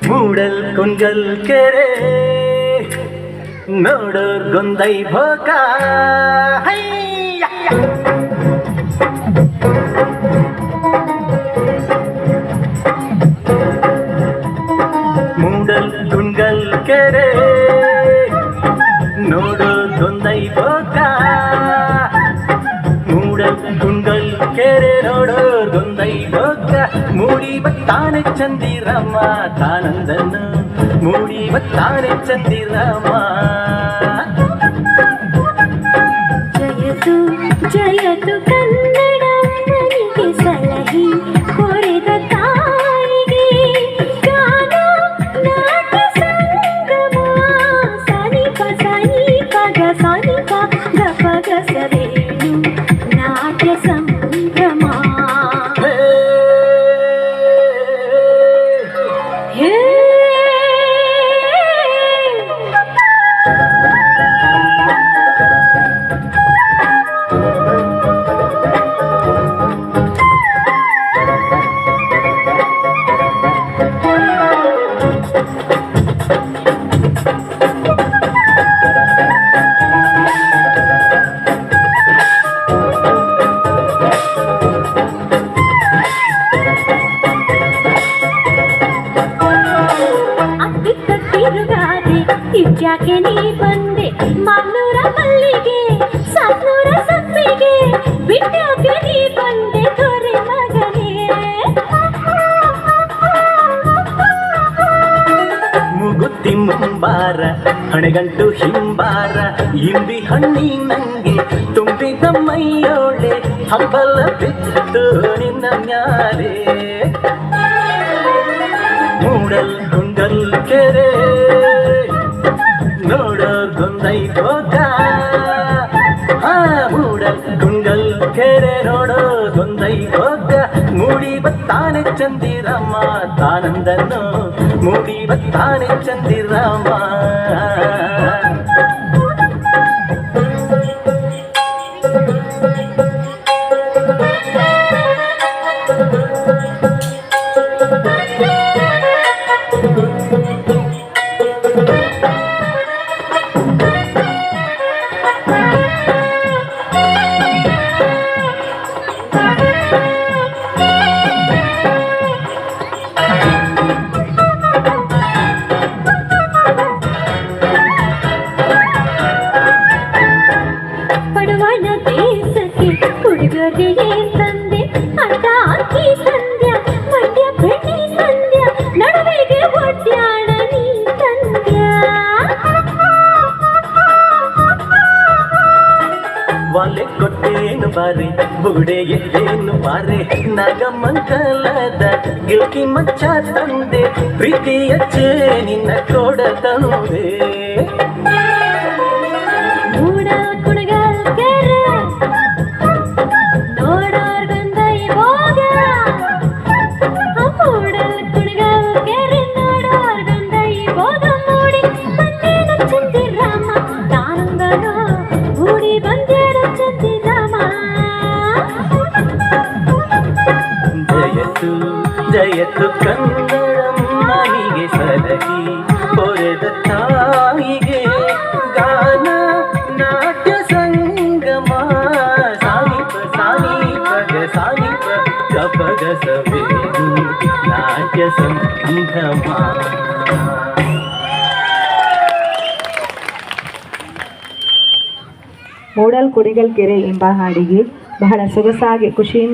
ಮೂಡಲ್ ಕುಂಗಲ್ ಕೆರೆ ನೋಡೋರ್ಗೊಂದೈ ಭೋಗ ಮೂಡಲ್ ಕುಂಗಲ್ ಕೆರೆ ನೋಡೋರ್ಗೊಂದೈ ಭೋಗ ಮೂಡಲ್ ಕುಂಗಲ್ ಕೆರೆ ನೋಡೋರ್ಗೊಂದೈ ಭೋಗ ಮೂಡಿ ಬತ್ತಾನೆ ಚಂದಿರಮ್ಮ ತಾನಂದನು ಮೂಡಿ ಬತ್ತಾನೆ ಚಂದಿರಮ್ಮ ಜಯತು ಜಯತು ಕನ್ನಡ ನನಗೆ ಸಲಹಿ ಕೊರೆದ ತಾಯಿಗೆ ಗಾನ ನಾಟ್ಯ ಸಂಗಮ ಸನಿಪ ಸನಿಪ ಗ ಸನಿಪ ಗಪ ಗ ಸರೇನು ನಾಟ್ಯ ಸಂಭ್ರಮ ಇದ್ಯಾಕೆ ನೀ ಬಂದೆ ಮಾಮ್ನೂರ ಮಲ್ಲಿಗೆ ಸಾತ್ನೂರ ಸಪ್ಪಿಗೆ ಬಿಟ್ಟಾಕೆ ನೀ ಬಂದೆ ದೊರೆ ಮಗನೇ ಮುಗುತ್ತಿ ಮುಂಬಾರ ಹಣೆಗಂಟು ಹಿಂಬಾರ ಇಂಬಿ ಹಣ್ಣಿ ನಂಗೆ ತುಂಬಿದ ಮೈಯೋಳೆ ಹಂಬಲ ಬಿತ್ತು ನಿನ್ನ ಮ್ಯಾಲೆ ಮೂಡಲ್ ಕುಂಗಲ್ ಕೆರೆ ನೋಡೋರ್ಗೊಂದೈ ಭೋಗ ಮೂಡಲ್ ಕುಂಗಲ್ ಕೆರೆ ನೋಡೋರ್ಗೊಂದೈ ಭೋಗ ಮೂಡಿ ಬತ್ತಾನೆ ಚಂದಿರಮ್ಮ ತಾನಂದನು ಮೂಡಿ ಬತ್ತಾನೆ ಚಂದಿರಮ್ಮ ಪಡುವಣ ದೇಶಕ್ಕೆ ಹುಡುಗರಿಗೆ ತಂದೆ ಅಡ್ಡ ಅಕ್ಕಿ ಸಂಧ್ಯ ಮಂಡ್ಯ ಬೆಣ್ಣೆ ಸಂಧ್ಯ ನಡುವೆಗೆ ಒಡ್ಯಾಣ ನೀ ತಂದ್ಯ ವಾಲೆ ಕೊಟ್ಟೇನು ಬಾರೆ ಬುಗುಡೆ ಎದ್ದೇನು ಬಾರೆ ನಗಮಂಗಲದ ಗಿಲ್ಕಿ ಮಚ್ಚ ತಂದೆ ಪ್ರೀತಿಯ ನಿನ್ನ ಕೊಡ ತಂದೆ ಮೂಡ ಕುಣಗಲ್ ಕೆರೆ ನೋಡೋರ್ಗೊಂದೈ ಭೋಗ ಮೂಡಲ್ ಕುಣಗಲ್ ಕೆರೆ ನೋಡೋರ್ಗೊಂದೈ ಭೋಗ ಮೂಡಿ ಬಂದೇನು ಚಂದಿರಮ್ಮ ತಾನಂದನು ಮೂಡಿ ಬಂದೇನು ಚಂದಿರಮ್ಮ ಜಯತು ಜಯತು ಕನ್ನಡಮ್ಮ ಹೀಗೆ ಸಲಹಿ ಕೊರೆದ ತಾಯಿಗೆ ಗಾನ ನಾಟ್ಯ ಸಂಗಮ ಸಾನಿಪ ಸಾನಿಪ ಗ ಸಾನಿಪ ಗಪ ಗ ಸವೇನು ನಾಟ್ಯ ಸಂಗಮ. ಮೂಡಲ್ ಕುಡಿಗಲ್ ಕೆರೆ ಎಂಬ ಹಾಡಿಗೆ ಬಹಳ ಸೊಗಸಾಗಿ ಖುಷಿಯಿಂದ